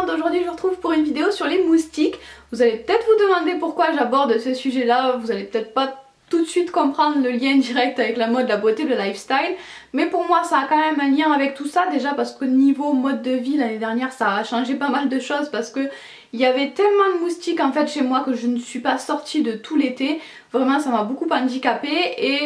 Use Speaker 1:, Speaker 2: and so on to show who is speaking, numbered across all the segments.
Speaker 1: monde, aujourd'hui je vous retrouve pour une vidéo sur les moustiques. Vous allez peut-être vous demander pourquoi j'aborde ce sujet là, vous allez peut-être pas tout de suite comprendre le lien direct avec la mode, la beauté, le lifestyle, mais pour moi ça a quand même un lien avec tout ça, déjà parce que niveau mode de vie l'année dernière ça a changé pas mal de choses parce que il y avait tellement de moustiques en fait chez moi que je ne suis pas sortie de tout l'été. Vraiment ça m'a beaucoup handicapée et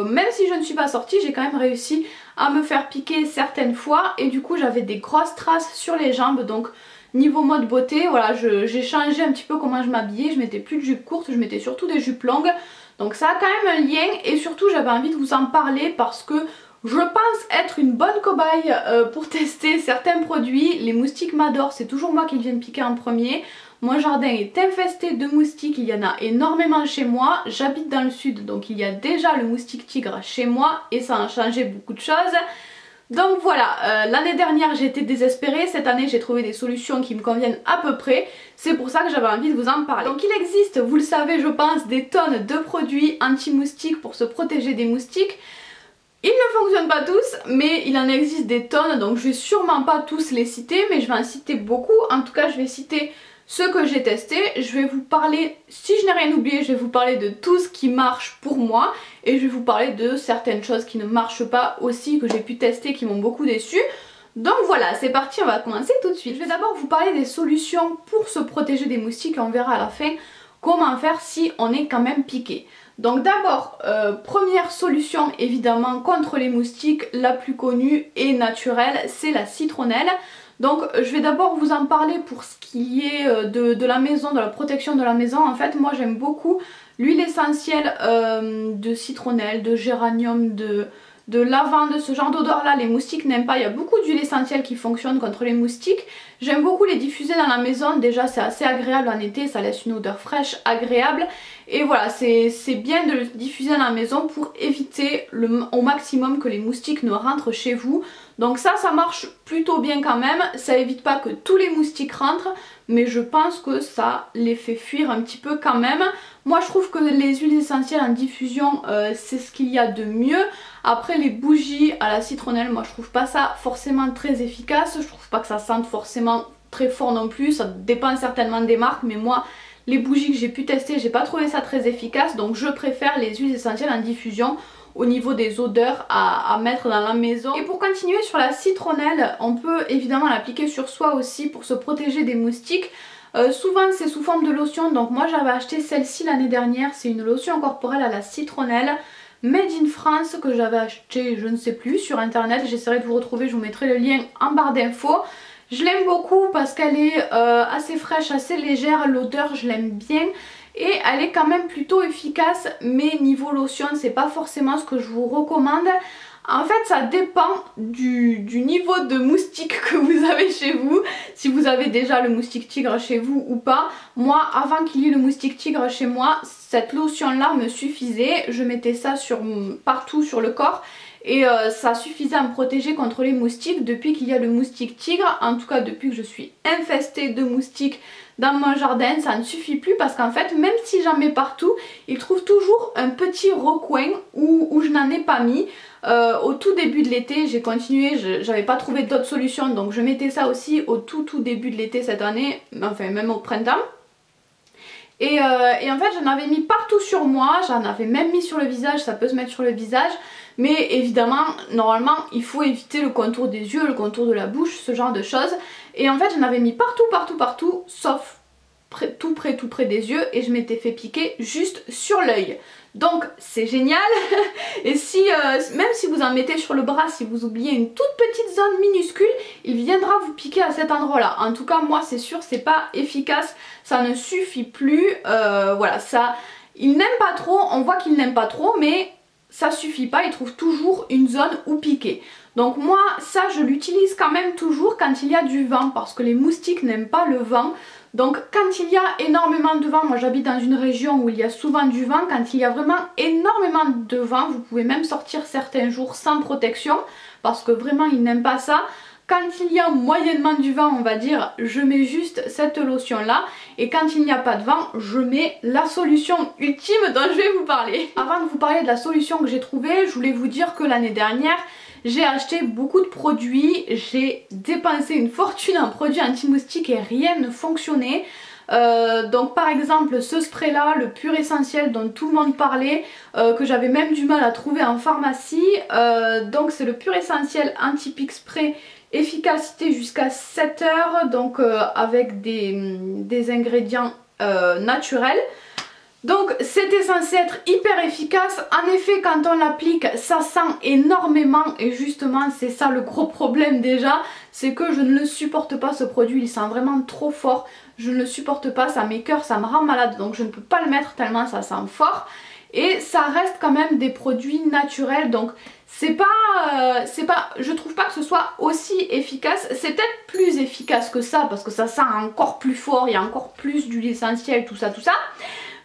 Speaker 1: même si je ne suis pas sortie, j'ai quand même réussi à me faire piquer certaines fois et du coup j'avais des grosses traces sur les jambes. Donc niveau mode beauté, voilà, j'ai changé un petit peu comment je m'habillais. Je mettais plus de jupes courtes, je mettais surtout des jupes longues. Donc ça a quand même un lien et surtout j'avais envie de vous en parler parce que je pense être une bonne cobaye pour tester certains produits. Les moustiques m'adorent, c'est toujours moi qui viens piquer en premier. Mon jardin est infesté de moustiques, il y en a énormément chez moi. J'habite dans le sud donc il y a déjà le moustique tigre chez moi et ça a changé beaucoup de choses. Donc voilà, l'année dernière j'étais désespérée, cette année j'ai trouvé des solutions qui me conviennent à peu près. C'est pour ça que j'avais envie de vous en parler. Donc il existe, vous le savez je pense, des tonnes de produits anti-moustiques pour se protéger des moustiques. Ils ne fonctionnent pas tous, mais il en existe des tonnes, donc je vais sûrement pas tous les citer, mais je vais en citer beaucoup. En tout cas je vais citer ceux que j'ai testés. Je vais vous parler, si je n'ai rien oublié, je vais vous parler de tout ce qui marche pour moi et je vais vous parler de certaines choses qui ne marchent pas aussi, que j'ai pu tester, qui m'ont beaucoup déçue. Donc voilà, c'est parti, on va commencer tout de suite. Je vais d'abord vous parler des solutions pour se protéger des moustiques et on verra à la fin comment faire si on est quand même piqué. Donc d'abord, première solution évidemment contre les moustiques, la plus connue et naturelle, c'est la citronnelle. Donc je vais d'abord vous en parler pour ce qui est de la maison, de la protection de la maison. En fait moi j'aime beaucoup l'huile essentielle de citronnelle, de géranium, de lavande, ce genre d'odeur là les moustiques n'aiment pas. Il y a beaucoup d'huiles essentielles qui fonctionnent contre les moustiques. J'aime beaucoup les diffuser dans la maison, déjà c'est assez agréable en été, ça laisse une odeur fraîche, agréable. Et voilà, c'est bien de le diffuser dans la maison pour éviter au maximum que les moustiques ne rentrent chez vous. Donc ça marche plutôt bien quand même, ça évite pas que tous les moustiques rentrent, mais je pense que ça les fait fuir un petit peu quand même. Moi je trouve que les huiles essentielles en diffusion c'est ce qu'il y a de mieux. Après les bougies à la citronnelle, moi je trouve pas ça forcément très efficace, je trouve pas que ça sente forcément très fort non plus, ça dépend certainement des marques, mais moi les bougies que j'ai pu tester, j'ai pas trouvé ça très efficace, donc je préfère les huiles essentielles en diffusion au niveau des odeurs à mettre dans la maison. Et pour continuer sur la citronnelle, on peut évidemment l'appliquer sur soi aussi pour se protéger des moustiques. Souvent c'est sous forme de lotion, donc moi j'avais acheté celle-ci l'année dernière, c'est une lotion corporelle à la citronnelle Made in France que j'avais acheté je ne sais plus sur internet, j'essaierai de vous retrouver, je vous mettrai le lien en barre d'infos. Je l'aime beaucoup parce qu'elle est assez fraîche, assez légère, l'odeur je l'aime bien et elle est quand même plutôt efficace, mais niveau lotion c'est pas forcément ce que je vous recommande. En fait ça dépend du niveau de moustique que vous avez chez vous, si vous avez déjà le moustique tigre chez vous ou pas. Moi avant qu'il y ait le moustique tigre chez moi, cette lotion là me suffisait, je mettais ça partout sur le corps. Et ça suffisait à me protéger contre les moustiques. Depuis qu'il y a le moustique tigre, en tout cas depuis que je suis infestée de moustiques dans mon jardin, ça ne suffit plus parce qu'en fait même si j'en mets partout, ils trouvent toujours un petit recoin où je n'en ai pas mis. Au tout début de l'été j'ai continué, j'avais pas trouvé d'autres solutions donc je mettais ça aussi au tout début de l'été cette année, enfin même au printemps. Et en fait j'en avais mis partout sur moi, j'en avais même mis sur le visage, ça peut se mettre sur le visage. Mais évidemment, normalement, il faut éviter le contour des yeux, le contour de la bouche, ce genre de choses. Et en fait, j'en avais mis partout, sauf tout près des yeux. Et je m'étais fait piquer juste sur l'œil. Donc c'est génial. Et si même si vous en mettez sur le bras, si vous oubliez une toute petite zone minuscule, il viendra vous piquer à cet endroit là. En tout cas moi c'est sûr, c'est pas efficace, ça ne suffit plus. Voilà, ça, il n'aime pas trop, on voit qu'il n'aime pas trop, mais ça suffit pas, il trouve toujours une zone où piquer. Donc moi ça je l'utilise quand même toujours quand il y a du vent parce que les moustiques n'aiment pas le vent. Donc quand il y a énormément de vent, moi j'habite dans une région où il y a souvent du vent, quand il y a vraiment énormément de vent, vous pouvez même sortir certains jours sans protection parce que vraiment ils n'aiment pas ça. Quand il y a moyennement du vent, on va dire, je mets juste cette lotion là. Et quand il n'y a pas de vent, je mets la solution ultime dont je vais vous parler. Avant de vous parler de la solution que j'ai trouvée, je voulais vous dire que l'année dernière, j'ai acheté beaucoup de produits, j'ai dépensé une fortune en produits anti-moustiques et rien ne fonctionnait. Donc par exemple ce spray là, le pur essentiel dont tout le monde parlait, que j'avais même du mal à trouver en pharmacie, donc c'est le pur essentiel anti-pique spray, efficacité jusqu'à 7 heures, donc avec des ingrédients naturels. Donc c'était censé être hyper efficace. En effet, quand on l'applique, ça sent énormément et justement c'est ça le gros problème déjà, c'est que je ne le supporte pas ce produit, il sent vraiment trop fort, je ne le supporte pas, ça m'écoeure, ça me rend malade, donc je ne peux pas le mettre tellement ça sent fort. Et ça reste quand même des produits naturels, donc je trouve pas que ce soit aussi efficace. C'est peut-être plus efficace que ça parce que ça sent encore plus fort, il y a encore plus d'huile essentielle, tout ça.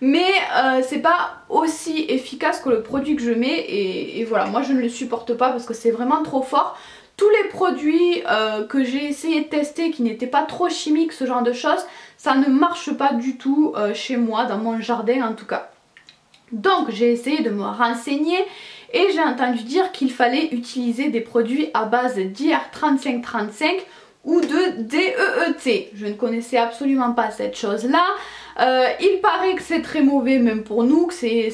Speaker 1: Mais c'est pas aussi efficace que le produit que je mets et voilà, moi je ne le supporte pas parce que c'est vraiment trop fort. Tous les produits que j'ai essayé de tester qui n'étaient pas trop chimiques, ce genre de choses, ça ne marche pas du tout chez moi, dans mon jardin en tout cas. Donc j'ai essayé de me renseigner et j'ai entendu dire qu'il fallait utiliser des produits à base d'IR3535 ou de DEET. Je ne connaissais absolument pas cette chose là. Il paraît que c'est très mauvais même pour nous, que c'est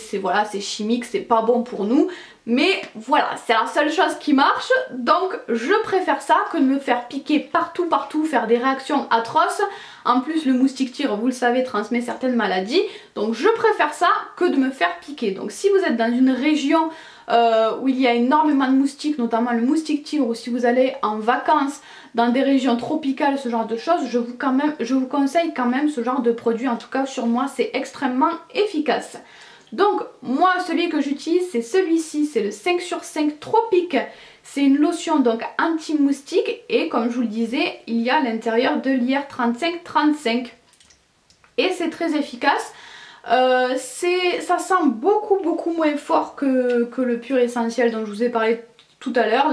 Speaker 1: chimique, c'est pas bon pour nous. Mais voilà, c'est la seule chose qui marche, donc je préfère ça que de me faire piquer partout, faire des réactions atroces. En plus le moustique tigre, vous le savez, transmet certaines maladies, donc je préfère ça que de me faire piquer. Donc si vous êtes dans une région où il y a énormément de moustiques, notamment le moustique tigre, ou si vous allez en vacances dans des régions tropicales, ce genre de choses, je vous conseille quand même ce genre de produit. En tout cas sur moi c'est extrêmement efficace. Donc moi celui que j'utilise c'est celui-ci, c'est le 5 sur 5 Tropique. C'est une lotion donc anti-moustique et comme je vous le disais, il y a à l'intérieur de l'IR3535 et c'est très efficace. Ça sent beaucoup moins fort que le pur essentiel dont je vous ai parlé tout à l'heure.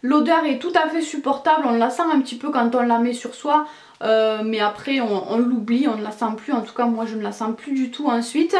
Speaker 1: L'odeur est tout à fait supportable, on la sent un petit peu quand on la met sur soi, mais après on l'oublie, on ne la sent plus. En tout cas moi je ne la sens plus du tout ensuite.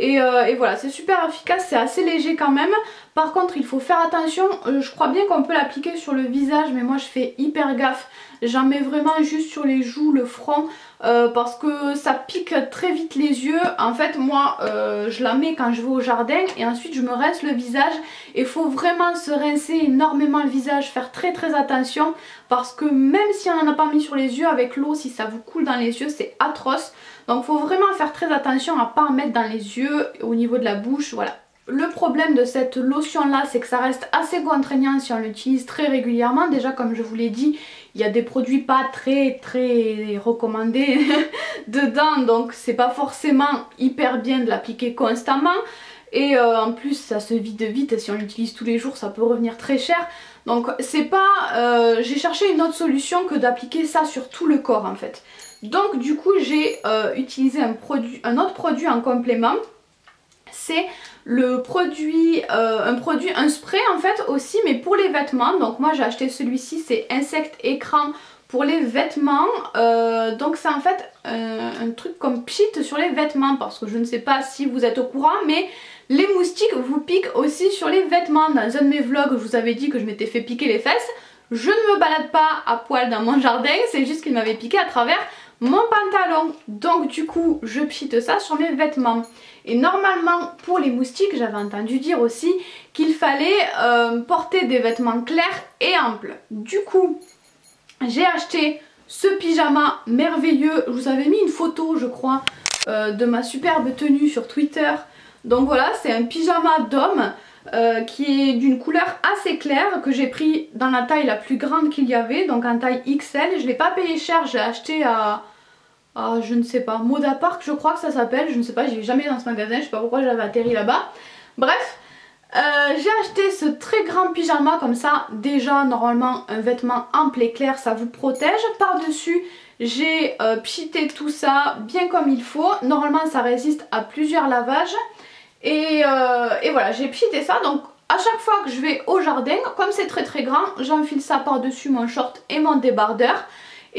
Speaker 1: Et voilà, c'est super efficace, c'est assez léger quand même. Par contre il faut faire attention, je crois bien qu'on peut l'appliquer sur le visage, mais moi je fais hyper gaffe. J'en mets vraiment juste sur les joues, le front, parce que ça pique très vite les yeux. En fait moi je la mets quand je vais au jardin et ensuite je me rince le visage. Et il faut vraiment se rincer énormément le visage, faire très attention, parce que même si on n'en a pas mis sur les yeux, avec l'eau, si ça vous coule dans les yeux, c'est atroce. Donc il faut vraiment faire très attention à ne pas en mettre dans les yeux, au niveau de la bouche, voilà. Le problème de cette lotion là, c'est que ça reste assez contraignant si on l'utilise très régulièrement. Déjà comme je vous l'ai dit, il y a des produits pas très recommandés dedans, donc c'est pas forcément hyper bien de l'appliquer constamment. Et en plus ça se vide vite, si on l'utilise tous les jours ça peut revenir très cher. Donc c'est pas... j'ai cherché une autre solution que d'appliquer ça sur tout le corps en fait. Donc du coup j'ai utilisé un autre produit en complément. C'est le produit, un spray en fait aussi, mais pour les vêtements. Donc moi j'ai acheté celui-ci, c'est Insect Écran pour les vêtements. Donc c'est en fait un truc comme pchit sur les vêtements, parce que je ne sais pas si vous êtes au courant, mais les moustiques vous piquent aussi sur les vêtements. Dans un de mes vlogs, je vous avais dit que je m'étais fait piquer les fesses. Je ne me balade pas à poil dans mon jardin, c'est juste qu'il m'avait piqué à travers mon pantalon. Donc du coup je pchite ça sur mes vêtements. Et normalement pour les moustiques, j'avais entendu dire aussi qu'il fallait porter des vêtements clairs et amples. Du coup j'ai acheté ce pyjama merveilleux. Je vous avais mis une photo je crois de ma superbe tenue sur Twitter. Donc voilà, c'est un pyjama d'homme qui est d'une couleur assez claire, que j'ai pris dans la taille la plus grande qu'il y avait, donc en taille XL. Je l'ai pas payé cher, j'ai acheté à je ne sais pas, Moda Park je crois que ça s'appelle, je ne sais pas, j'y vais jamais dans ce magasin, je sais pas pourquoi j'avais atterri là-bas. Bref, j'ai acheté ce très grand pyjama comme ça. Déjà normalement un vêtement ample et clair ça vous protège. Par dessus j'ai pchité tout ça bien comme il faut. Normalement ça résiste à plusieurs lavages. Et voilà, j'ai pchité ça. Donc à chaque fois que je vais au jardin, comme c'est très grand, j'enfile ça par dessus mon short et mon débardeur.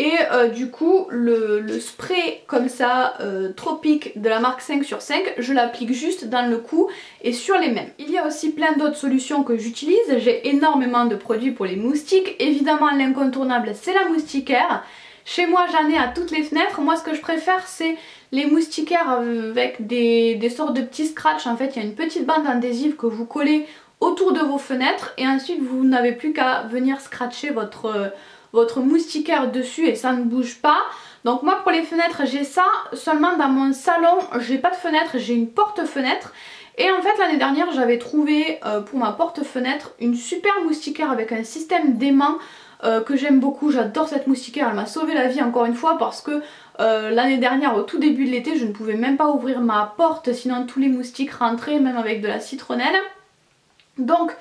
Speaker 1: Et du coup le spray comme ça Tropique de la marque 5 sur 5, je l'applique juste dans le cou et sur les mains. Il y a aussi plein d'autres solutions que j'utilise, j'ai énormément de produits pour les moustiques. Évidemment l'incontournable c'est la moustiquaire. Chez moi j'en ai à toutes les fenêtres. Moi ce que je préfère c'est les moustiquaires avec des sortes de petits scratchs. En fait il y a une petite bande adhésive que vous collez autour de vos fenêtres et ensuite vous n'avez plus qu'à venir scratcher votre moustiquaire dessus et ça ne bouge pas. Donc moi pour les fenêtres j'ai ça, seulement dans mon salon j'ai pas de fenêtre, j'ai une porte-fenêtre. Et en fait l'année dernière j'avais trouvé pour ma porte-fenêtre une super moustiquaire avec un système d'aimant que j'aime beaucoup. J'adore cette moustiquaire, elle m'a sauvé la vie encore une fois parce que l'année dernière au tout début de l'été je ne pouvais même pas ouvrir ma porte sinon tous les moustiques rentraient même avec de la citronnelle. Donc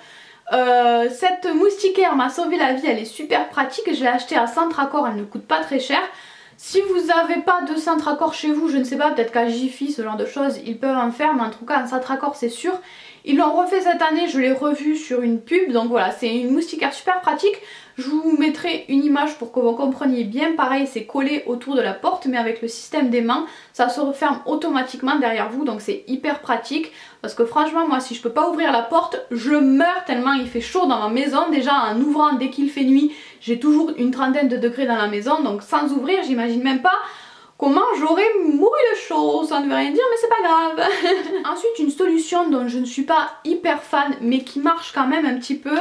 Speaker 1: cette moustiquaire m'a sauvé la vie, elle est super pratique, je l'ai achetée à Centracor, elle ne coûte pas très cher. Si vous n'avez pas de Centracor chez vous, je ne sais pas, peut-être qu'à Jiffy, ce genre de choses, ils peuvent en faire, mais en tout cas, un Centracor c'est sûr. Ils l'ont refait cette année, je l'ai revu sur une pub, donc voilà, c'est une moustiquaire super pratique. Je vous mettrai une image pour que vous compreniez bien. Pareil, c'est collé autour de la porte, mais avec le système d'aimant, ça se referme automatiquement derrière vous, donc c'est hyper pratique. Parce que franchement, moi, si je peux pas ouvrir la porte, je meurs tellement il fait chaud dans ma maison. Déjà, en ouvrant dès qu'il fait nuit, j'ai toujours une trentaine de degrés dans la maison, donc sans ouvrir, j'imagine même pas comment j'aurais mouru de chaud, ça ne veut rien dire mais c'est pas grave. Ensuite une solution dont je ne suis pas hyper fan mais qui marche quand même un petit peu,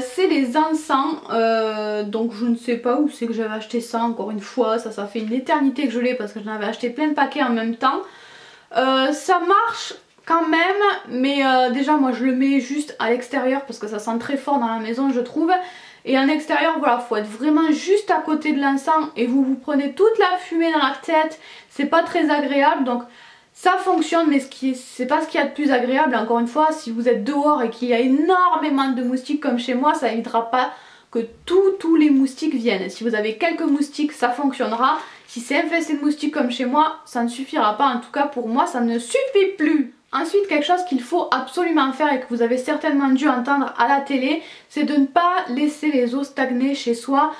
Speaker 1: c'est les encens. Donc je ne sais pas où c'est que j'avais acheté ça encore une fois, ça fait une éternité que je l'ai parce que j'en avais acheté plein de paquets en même temps. Ça marche quand même mais déjà moi je le mets juste à l'extérieur parce que ça sent très fort dans la maison je trouve. Et en extérieur, voilà, faut être vraiment juste à côté de l'encens et vous prenez toute la fumée dans la tête, c'est pas très agréable. Donc ça fonctionne mais c'est pas ce qu'il y a de plus agréable. Encore une fois, si vous êtes dehors et qu'il y a énormément de moustiques comme chez moi, ça évitera pas que tous les moustiques viennent. Si vous avez quelques moustiques, ça fonctionnera. Si c'est infesté de moustiques comme chez moi, ça ne suffira pas. En tout cas pour moi, ça ne suffit plus. Ensuite, quelque chose qu'il faut absolument faire et que vous avez certainement dû entendre à la télé, c'est de ne pas laisser les eaux stagner chez soi.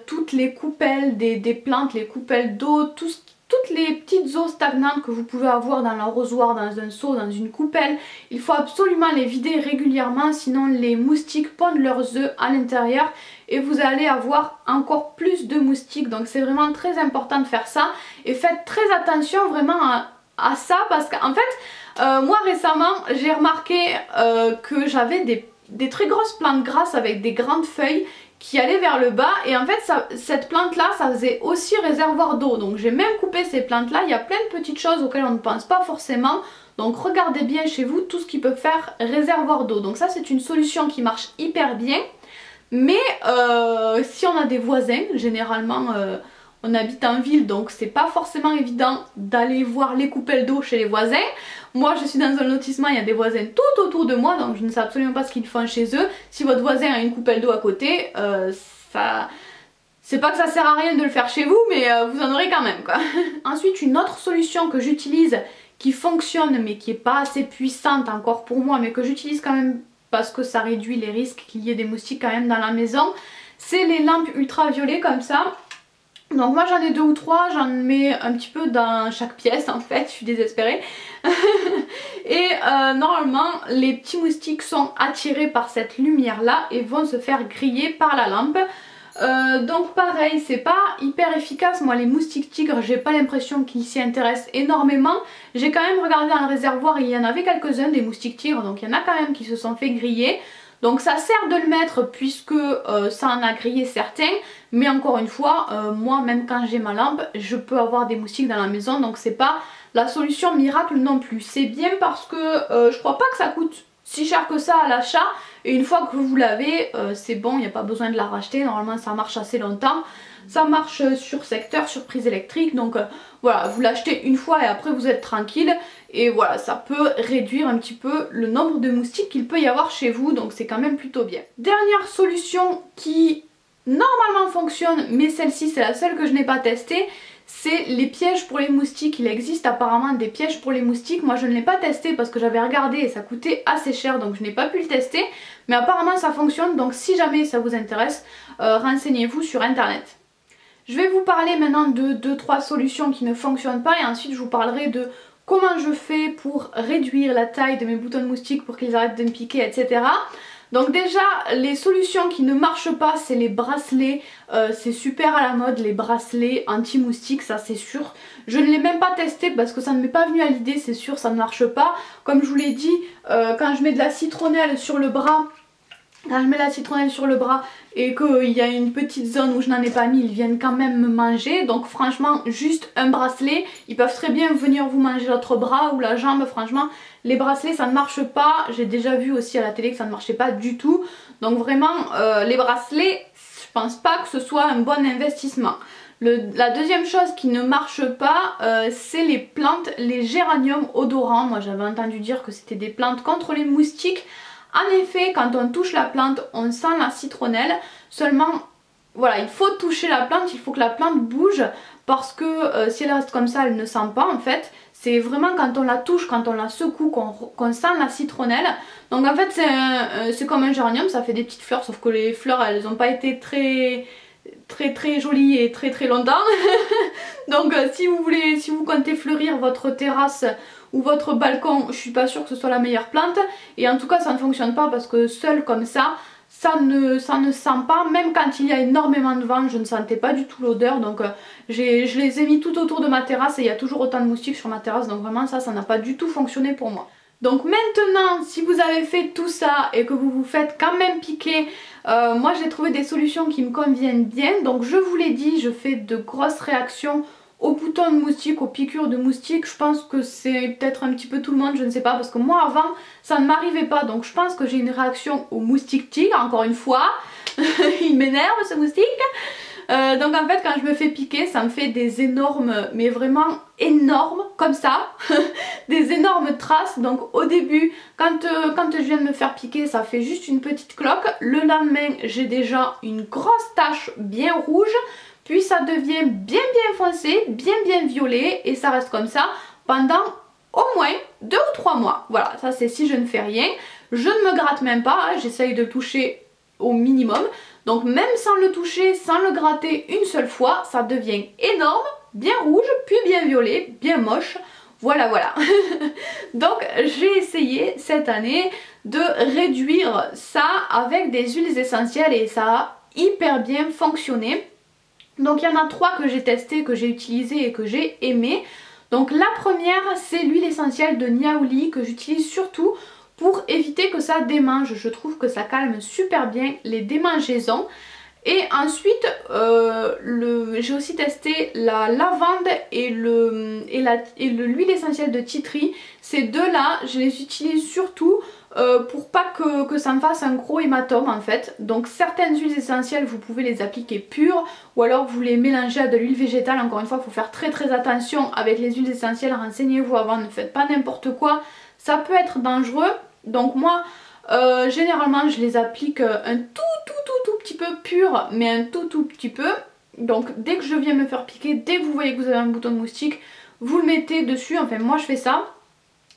Speaker 1: Toutes les coupelles des plantes, les coupelles d'eau, toutes les petites eaux stagnantes que vous pouvez avoir dans l'arrosoir, dans un seau, dans une coupelle, il faut absolument les vider régulièrement, sinon les moustiques pondent leurs œufs à l'intérieur et vous allez avoir encore plus de moustiques. Donc c'est vraiment très important de faire ça et faites très attention vraiment à ça parce qu'en fait moi récemment j'ai remarqué que j'avais des très grosses plantes grasses avec des grandes feuilles qui allaient vers le bas et en fait cette plante là ça faisait aussi réservoir d'eau, donc j'ai même coupé ces plantes là. Il y a plein de petites choses auxquelles on ne pense pas forcément, donc regardez bien chez vous tout ce qui peut faire réservoir d'eau. Donc ça c'est une solution qui marche hyper bien, mais si on a des voisins, généralement on habite en ville donc c'est pas forcément évident d'aller voir les coupelles d'eau chez les voisins. Moi je suis dans un lotissement, il y a des voisins tout autour de moi donc je ne sais absolument pas ce qu'ils font chez eux. Si votre voisin a une coupelle d'eau à côté, c'est pas que ça sert à rien de le faire chez vous mais vous en aurez quand même quoi. Ensuite une autre solution que j'utilise qui fonctionne mais qui est pas assez puissante encore pour moi mais que j'utilise quand même parce que ça réduit les risques qu'il y ait des moustiques quand même dans la maison, c'est les lampes ultraviolets comme ça. Donc moi j'en ai 2 ou 3, j'en mets un petit peu dans chaque pièce en fait, je suis désespérée. Et normalement les petits moustiques sont attirés par cette lumière là et vont se faire griller par la lampe. Donc pareil, c'est pas hyper efficace. Moi les moustiques tigres, j'ai pas l'impression qu'ils s'y intéressent énormément. J'ai quand même regardé dans le réservoir, il y en avait quelques-uns des moustiques tigres, donc il y en a quand même qui se sont fait griller. Donc ça sert de le mettre puisque ça en a grillé certains, mais encore une fois, moi même quand j'ai ma lampe, je peux avoir des moustiques dans la maison, donc c'est pas la solution miracle non plus. C'est bien parce que je crois pas que ça coûte si cher que ça à l'achat, et une fois que vous l'avez, c'est bon, il n'y a pas besoin de la racheter, normalement ça marche assez longtemps. Ça marche sur secteur, sur prise électrique, donc voilà, vous l'achetez une fois et après vous êtes tranquille. Et voilà, ça peut réduire un petit peu le nombre de moustiques qu'il peut y avoir chez vous, donc c'est quand même plutôt bien. Dernière solution qui normalement fonctionne, mais celle-ci c'est la seule que je n'ai pas testée, c'est les pièges pour les moustiques. Il existe apparemment des pièges pour les moustiques, moi je ne l'ai pas testé parce que j'avais regardé et ça coûtait assez cher donc je n'ai pas pu le tester, mais apparemment ça fonctionne, donc si jamais ça vous intéresse, renseignez-vous sur internet. Je vais vous parler maintenant de 2-3 solutions qui ne fonctionnent pas et ensuite je vous parlerai de comment je fais pour réduire la taille de mes boutons de moustique pour qu'ils arrêtent de me piquer, etc. Donc déjà, les solutions qui ne marchent pas, c'est les bracelets. C'est super à la mode, les bracelets anti-moustiques, ça c'est sûr. Je ne l'ai même pas testé parce que ça ne m'est pas venu à l'idée, c'est sûr, ça ne marche pas. Comme je vous l'ai dit, quand je mets de la citronnelle sur le bras, et qu'il y a une petite zone où je n'en ai pas mis, ils viennent quand même me manger. Donc franchement, juste un bracelet, ils peuvent très bien venir vous manger l'autre bras ou la jambe. Franchement, les bracelets ça ne marche pas. J'ai déjà vu aussi à la télé que ça ne marchait pas du tout. Donc vraiment, les bracelets, je pense pas que ce soit un bon investissement. La deuxième chose qui ne marche pas, c'est les plantes, les géraniums odorants. Moi j'avais entendu dire que c'était des plantes contre les moustiques. En effet, quand on touche la plante, on sent la citronnelle. Seulement, voilà, il faut toucher la plante, il faut que la plante bouge parce que si elle reste comme ça, elle ne sent pas en fait. C'est vraiment quand on la touche, quand on la secoue, qu'on sent la citronnelle. Donc en fait, c'est comme un géranium, ça fait des petites fleurs, sauf que les fleurs, elles n'ont pas été très jolies et très longtemps. Donc si vous comptez fleurir votre terrasse ou votre balcon, je suis pas sûre que ce soit la meilleure plante. Et en tout cas ça ne fonctionne pas parce que seul comme ça ne sent pas. Même quand il y a énormément de vent, je ne sentais pas du tout l'odeur. Donc je les ai mis tout autour de ma terrasse et il y a toujours autant de moustiques sur ma terrasse. Donc vraiment ça n'a pas du tout fonctionné pour moi. Donc maintenant, si vous avez fait tout ça et que vous vous faites quand même piquer, moi j'ai trouvé des solutions qui me conviennent bien. Donc je vous l'ai dit, je fais de grosses réactions aux boutons de moustiques, aux piqûres de moustiques. Je pense que c'est peut-être un petit peu tout le monde, je ne sais pas, parce que moi avant ça ne m'arrivait pas. Donc je pense que j'ai une réaction au moustique tigre, encore une fois. Il m'énerve ce moustique. Donc en fait quand je me fais piquer, ça me fait des énormes, mais vraiment énormes, comme ça, des énormes traces. Donc au début, quand je viens de me faire piquer, ça fait juste une petite cloque. Le lendemain, j'ai déjà une grosse tache bien rouge. Puis ça devient bien foncé, bien violet et ça reste comme ça pendant au moins 2 ou 3 mois. Voilà, ça c'est si je ne fais rien. Je ne me gratte même pas, hein, j'essaye de le toucher au minimum. Donc même sans le toucher, sans le gratter une seule fois, ça devient énorme, bien rouge, puis bien violet, bien moche. Voilà. Donc j'ai essayé cette année de réduire ça avec des huiles essentielles et ça a hyper bien fonctionné. Donc il y en a 3 que j'ai testé, que j'ai utilisé et que j'ai aimé. Donc la première, c'est l'huile essentielle de Niaouli que j'utilise surtout pour éviter que ça démange. Je trouve que ça calme super bien les démangeaisons. Et ensuite, j'ai aussi testé la lavande et l'huile essentielle de tea tree. Ces deux-là, je les utilise surtout pour pas que ça me fasse un gros hématome en fait. Donc certaines huiles essentielles, vous pouvez les appliquer pures ou alors vous les mélangez à de l'huile végétale. Encore une fois, il faut faire très attention avec les huiles essentielles. Renseignez-vous avant, ne faites pas n'importe quoi. Ça peut être dangereux. Donc moi, généralement, je les applique un tout petit peu pur, mais un tout petit peu. Donc dès que je viens me faire piquer, dès que vous voyez que vous avez un bouton de moustique, vous le mettez dessus. Enfin moi je fais ça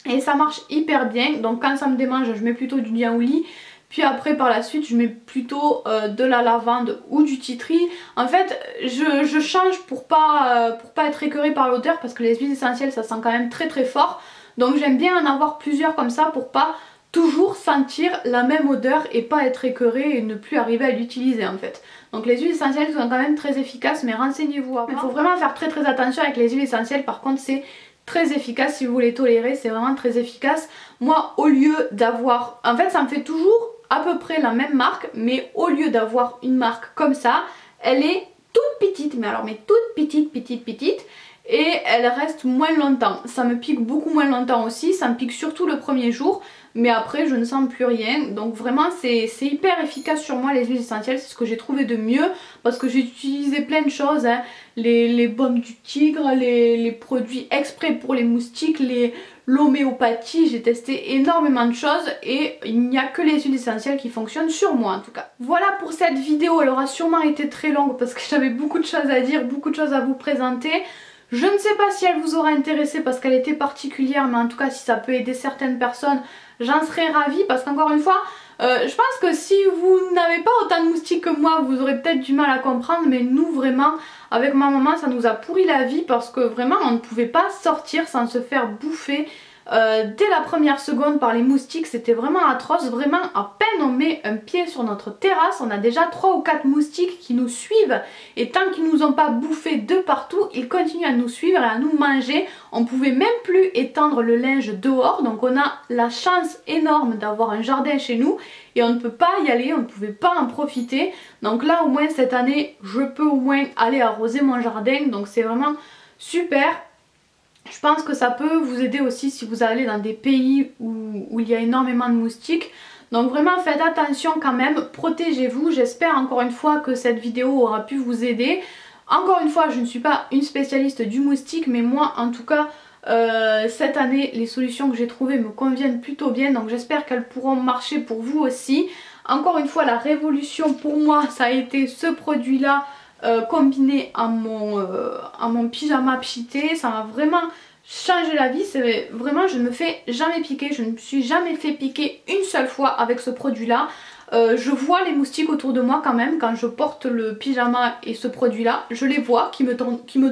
Speaker 1: et ça marche hyper bien. Donc quand ça me démange, je mets plutôt du niaouli. Puis après par la suite je mets plutôt de la lavande ou du tea tree. En fait je change pour pas être écœurée par l'odeur parce que les huiles essentielles ça sent quand même très fort. Donc j'aime bien en avoir plusieurs comme ça pour pas toujours sentir la même odeur et pas être écœurée et ne plus arriver à l'utiliser en fait. Donc les huiles essentielles sont quand même très efficaces, mais renseignez-vous avant. Il faut vraiment faire très attention avec les huiles essentielles. Par contre c'est très efficace si vous les tolérez, c'est vraiment très efficace. Moi au lieu d'avoir, en fait ça me fait toujours à peu près la même marque, mais au lieu d'avoir une marque comme ça, elle est toute petite, mais alors toute petite et elle reste moins longtemps. Ça me pique beaucoup moins longtemps aussi, ça me pique surtout le premier jour, mais après je ne sens plus rien. Donc vraiment c'est hyper efficace sur moi les huiles essentielles, c'est ce que j'ai trouvé de mieux parce que j'ai utilisé plein de choses, hein. Les baumes du tigre, les produits exprès pour les moustiques, l'homéopathie, j'ai testé énormément de choses et il n'y a que les huiles essentielles qui fonctionnent sur moi en tout cas. Voilà pour cette vidéo, elle aura sûrement été très longue parce que j'avais beaucoup de choses à dire, beaucoup de choses à vous présenter. Je ne sais pas si elle vous aura intéressé parce qu'elle était particulière, mais en tout cas si ça peut aider certaines personnes, j'en serais ravie parce qu'encore une fois, Je pense que si vous n'avez pas autant de moustiques que moi, vous aurez peut-être du mal à comprendre, mais nous vraiment, avec ma maman, ça nous a pourri la vie parce que vraiment on ne pouvait pas sortir sans se faire bouffer. Dès la première seconde par les moustiques, c'était vraiment atroce, vraiment à peine on met un pied sur notre terrasse, on a déjà 3 ou 4 moustiques qui nous suivent et tant qu'ils nous ont pas bouffé de partout, ils continuent à nous suivre et à nous manger. On pouvait même plus étendre le linge dehors, donc on a la chance énorme d'avoir un jardin chez nous et on ne peut pas y aller, on ne pouvait pas en profiter. Donc là au moins cette année, je peux au moins aller arroser mon jardin, donc c'est vraiment super. Je pense que ça peut vous aider aussi si vous allez dans des pays où il y a énormément de moustiques. Donc vraiment faites attention quand même, protégez-vous. J'espère encore une fois que cette vidéo aura pu vous aider. Encore une fois, je ne suis pas une spécialiste du moustique, mais moi en tout cas cette année les solutions que j'ai trouvées me conviennent plutôt bien. Donc j'espère qu'elles pourront marcher pour vous aussi. Encore une fois, la révolution pour moi ça a été ce produit là. Combiné à mon pyjama pchité, ça m'a vraiment changé la vie. C'est vraiment, je ne me fais jamais piquer, je ne me suis jamais fait piquer une seule fois avec ce produit là. Je vois les moustiques autour de moi quand même quand je porte le pyjama et ce produit là, je les vois qui me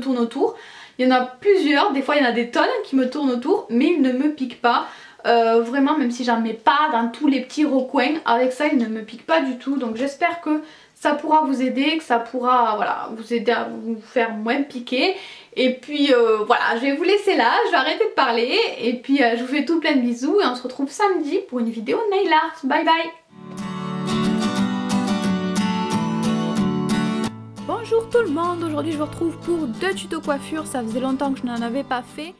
Speaker 1: tournent autour. Il y en a plusieurs, des fois il y en a des tonnes qui me tournent autour, mais ils ne me piquent pas. Vraiment, même si j'en mets pas dans tous les petits recoins, avec ça ils ne me piquent pas du tout. Donc j'espère que ça pourra vous aider, que ça pourra voilà, vous aider à vous faire moins piquer. Et puis voilà, je vais vous laisser là, je vais arrêter de parler. Et puis je vous fais tout plein de bisous et on se retrouve samedi pour une vidéo nail art. Bye bye. Bonjour tout le monde, aujourd'hui je vous retrouve pour 2 tutos coiffure, ça faisait longtemps que je n'en avais pas fait.